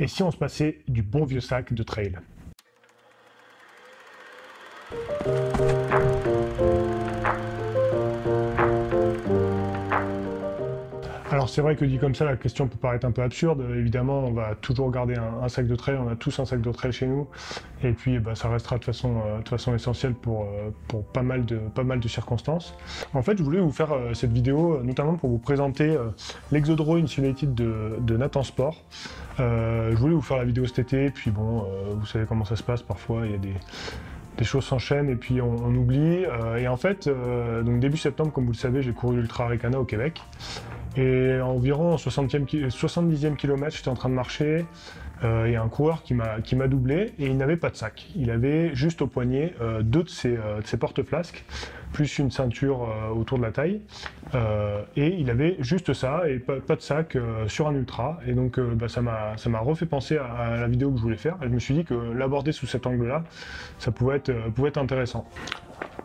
Et si on se passait du bon vieux sac de trail? Alors c'est vrai que dit comme ça, la question peut paraître un peu absurde. Évidemment, on va toujours garder un sac de trail, on a tous un sac de trail chez nous. Et puis ça restera de façon essentielle pour pas mal de circonstances. En fait, je voulais vous faire cette vidéo notamment pour vous présenter l'Exodro Insulated de Nathan Sport. Je voulais vous faire la vidéo cet été, puis bon, vous savez comment ça se passe, parfois il y a des choses s'enchaînent et puis on oublie. Et en fait, donc début septembre, comme vous le savez, j'ai couru l'Ultra Arikana au Québec. Et environ 70e kilomètre, j'étais en train de marcher. Il y a un coureur qui m'a doublé et il n'avait pas de sac. Il avait juste au poignet deux de ses porte-flasques, plus une ceinture autour de la taille. Et il avait juste ça et pas de sac sur un ultra. Et donc ça m'a refait penser à la vidéo que je voulais faire. Et je me suis dit que l'aborder sous cet angle-là, ça pouvait être intéressant.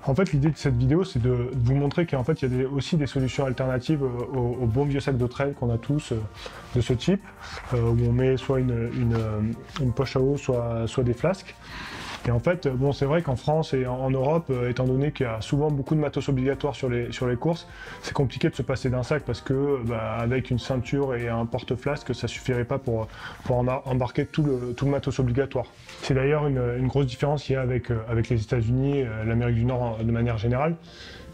En fait, l'idée de cette vidéo, c'est de vous montrer qu'en fait, il y a aussi des solutions alternatives au bon vieux sac de trail qu'on a tous de ce type, où on met soit une poche à eau, soit des flasques. Et en fait, bon, c'est vrai qu'en France et en Europe, étant donné qu'il y a souvent beaucoup de matos obligatoires sur les courses, c'est compliqué de se passer d'un sac parce que avec une ceinture et un porte-flasque, ça suffirait pas pour embarquer tout le matos obligatoire. C'est d'ailleurs une grosse différence qu'il y a avec les États-Unis, l'Amérique du Nord de manière générale.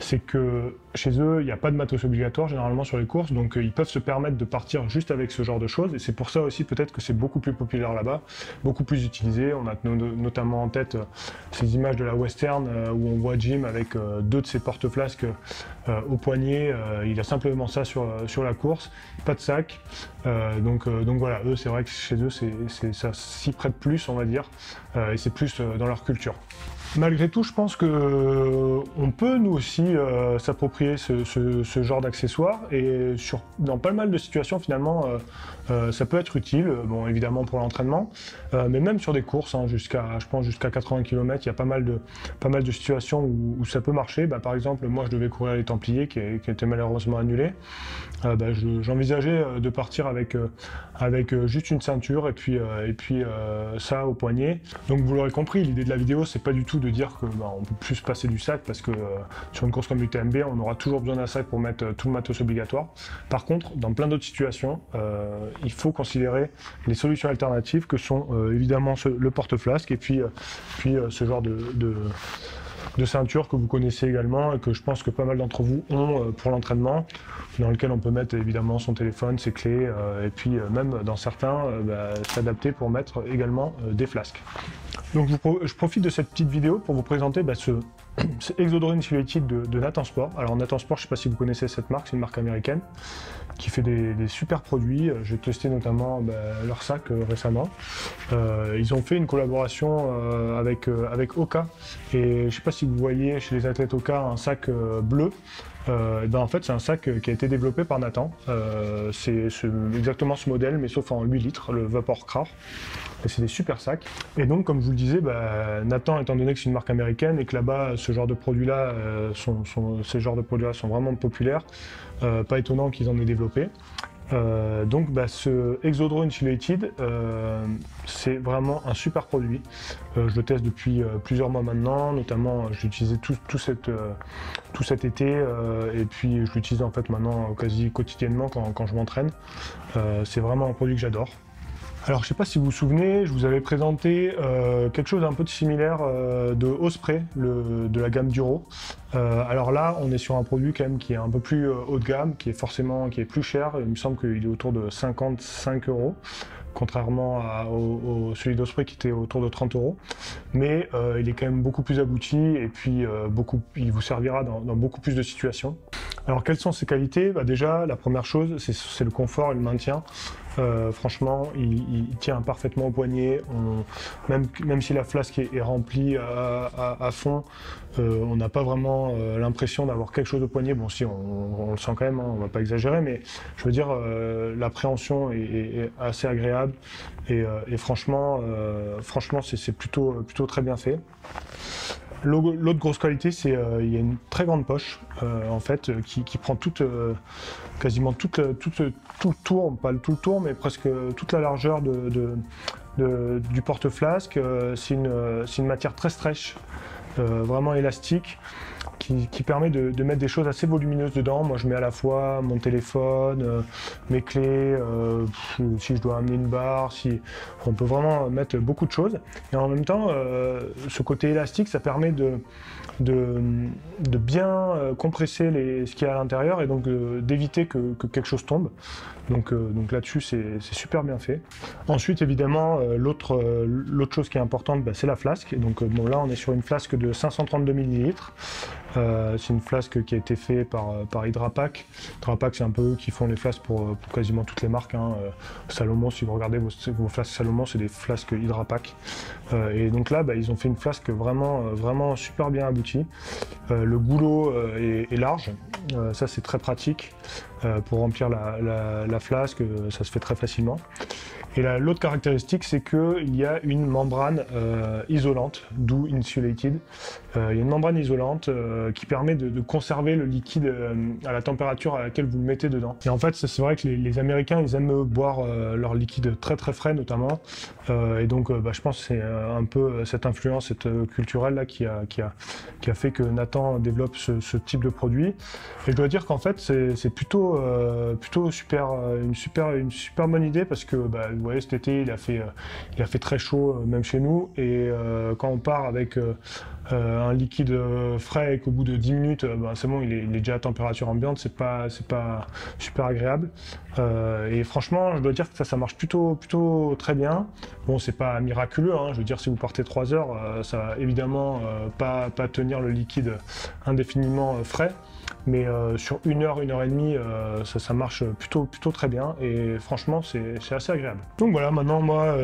C'est que chez eux, il n'y a pas de matos obligatoire généralement sur les courses, donc ils peuvent se permettre de partir juste avec ce genre de choses, et c'est pour ça aussi peut-être que c'est beaucoup plus populaire là-bas, beaucoup plus utilisé. On a notamment en tête ces images de la western où on voit Jim avec deux de ses porte-flasques au poignet, il a simplement ça sur la course, pas de sac, donc voilà, eux c'est vrai que chez eux ça s'y prête plus, on va dire, et c'est plus dans leur culture. Malgré tout, je pense que on peut nous aussi s'approprier ce genre d'accessoires et dans pas mal de situations finalement ça peut être utile, bon évidemment pour l'entraînement, mais même sur des courses hein, je pense jusqu'à 80 km, il y a pas mal de situations où ça peut marcher. Par exemple, moi je devais courir les Templiers qui étaient malheureusement annulés. J'envisageais de partir avec juste une ceinture et puis ça au poignet. Donc vous l'aurez compris, l'idée de la vidéo c'est pas du tout de dire que on peut plus se passer du sac parce que sur une course comme l'UTMB on aura toujours besoin d'un sac pour mettre tout le matos obligatoire. Par contre, dans plein d'autres situations, il faut considérer les solutions alternatives que sont évidemment le porte-flasque et puis ce genre de ceinture que vous connaissez également et que je pense que pas mal d'entre vous ont pour l'entraînement, dans lequel on peut mettre évidemment son téléphone, ses clés et puis même dans certains s'adapter pour mettre également des flasques. Donc je profite de cette petite vidéo pour vous présenter ce Exodro Insulated de Nathan Sport. Alors Nathan Sport, je ne sais pas si vous connaissez cette marque, c'est une marque américaine qui fait des super produits. J'ai testé notamment leur sac récemment. Ils ont fait une collaboration avec Oka, et je ne sais pas si vous voyez chez les athlètes Oka un sac bleu. En fait c'est un sac qui a été développé par Nathan. C'est exactement ce modèle mais sauf en 8 litres, le Vapor Crar. C'est des super sacs. Et donc comme je vous le disais, Nathan, étant donné que c'est une marque américaine et que là-bas ce genre de produits-là ces genres de produits-là sont vraiment populaires, pas étonnant qu'ils en aient développé. Ce Exodro Insulated, c'est vraiment un super produit. Je le teste depuis plusieurs mois maintenant, notamment je l'utilisais tout cet été et puis je l'utilise en fait maintenant quasi quotidiennement quand je m'entraîne. C'est vraiment un produit que j'adore. Alors je ne sais pas si vous vous souvenez, je vous avais présenté quelque chose d'un peu similaire de Osprey, de la gamme Duro. Alors là, on est sur un produit quand même qui est un peu plus haut de gamme, qui est plus cher. Il me semble qu'il est autour de 55 €, contrairement à celui d'Osprey qui était autour de 30 €. Mais il est quand même beaucoup plus abouti et puis il vous servira dans beaucoup plus de situations. Alors quelles sont ses qualités? Déjà, la première chose, c'est le confort et le maintien. Franchement, il tient parfaitement au poignet. Même si la flasque est remplie à fond, on n'a pas vraiment l'impression d'avoir quelque chose au poignet. Bon, si, on le sent quand même, hein, on ne va pas exagérer, mais je veux dire, l'appréhension est assez agréable et franchement, c'est plutôt très bien fait. L'autre grosse qualité, c'est il y a une très grande poche en fait qui prend quasiment tout le tour, pas tout le tour, mais presque toute la largeur du porte-flasque. C'est une matière très stretch, vraiment élastique, qui permet de mettre des choses assez volumineuses dedans. Moi, je mets à la fois mon téléphone, mes clés, si je dois amener une barre, on peut vraiment mettre beaucoup de choses. Et en même temps, ce côté élastique, ça permet de bien compresser ce qu'il y a à l'intérieur et donc d'éviter que quelque chose tombe. Donc là-dessus, c'est super bien fait. Ensuite, évidemment, l'autre chose qui est importante, c'est la flasque. Donc bon, là, on est sur une flasque de 532 ml. C'est une flasque qui a été faite par Hydrapak. Hydrapak, c'est un peu eux qui font les flasques pour quasiment toutes les marques. Salomon, si vous regardez vos flasques Salomon, c'est des flasques Hydrapak. Et donc là, ils ont fait une flasque vraiment super bien aboutie. Le goulot est large. Ça, c'est très pratique pour remplir la flasque. Ça se fait très facilement. Et l'autre caractéristique, c'est qu'il y a une membrane isolante, d'où insulated. Il y a une membrane isolante qui permet de conserver le liquide à la température à laquelle vous le mettez dedans. Et en fait, c'est vrai que les Américains, ils aiment boire leur liquide très frais notamment. Et donc, je pense que c'est un peu cette influence culturelle là qui a fait que Nathan développe ce type de produit. Et je dois dire qu'en fait, c'est plutôt une super bonne idée parce que vous voyez, cet été, il a fait très chaud, même chez nous. Et quand on part avec un liquide frais et qu'au bout de 10 minutes, c'est bon, il est déjà à température ambiante, c'est pas super agréable. Et franchement, je dois dire que ça marche plutôt très bien. Bon, c'est pas miraculeux, je veux dire, si vous partez 3 heures, ça va évidemment pas tenir le liquide indéfiniment frais. Mais sur 1 heure, 1 heure et demie, ça marche plutôt très bien et franchement, c'est assez agréable. Donc voilà, maintenant, moi,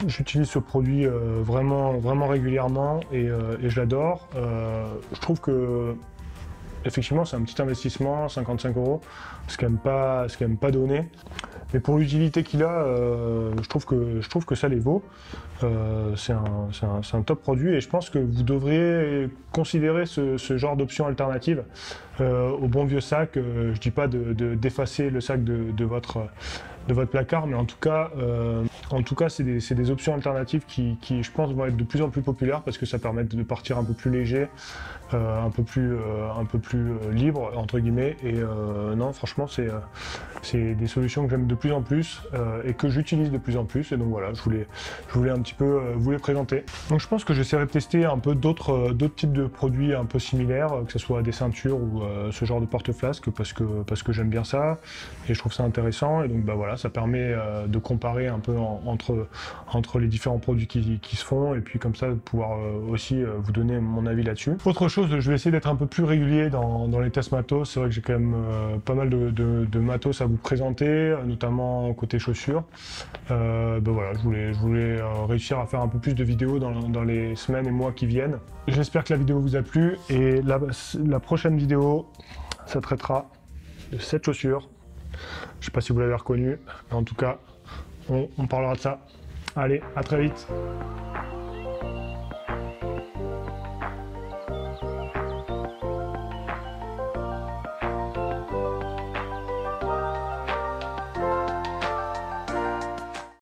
j'utilise ce produit vraiment régulièrement et je l'adore. Je trouve que effectivement, c'est un petit investissement, 55 €, c'est quand même pas donné. Mais pour l'utilité qu'il a, je trouve que ça les vaut. C'est un top produit et je pense que vous devriez considérer ce genre d'option alternative au bon vieux sac. Je dis pas d'effacer le sac de votre placard, mais en tout cas, c'est des options alternatives qui, je pense, vont être de plus en plus populaires parce que ça permet de partir un peu plus léger, un peu plus libre entre guillemets. Et non, franchement, c'est des solutions que j'aime de plus en plus et que j'utilise de plus en plus. Et donc voilà, je voulais un petit peu vous les présenter. Donc je pense que j'essaierai de tester un peu d'autres types de produits un peu similaires, que ce soit des ceintures ou ce genre de porte-flasque parce que j'aime bien ça et je trouve ça intéressant. Et donc voilà, ça permet de comparer un peu entre les différents produits qui se font et puis comme ça de pouvoir aussi vous donner mon avis là-dessus. Autre chose, je vais essayer d'être un peu plus régulier dans les tests matos. C'est vrai que j'ai quand même pas mal de matos à vous présenter, notamment côté chaussures. Voilà, je voulais réussir à faire un peu plus de vidéos dans les semaines et mois qui viennent. J'espère que la vidéo vous a plu et la prochaine vidéo, ça traitera de cette chaussure. Je sais pas si vous l'avez reconnue, mais en tout cas, on parlera de ça. Allez, à très vite.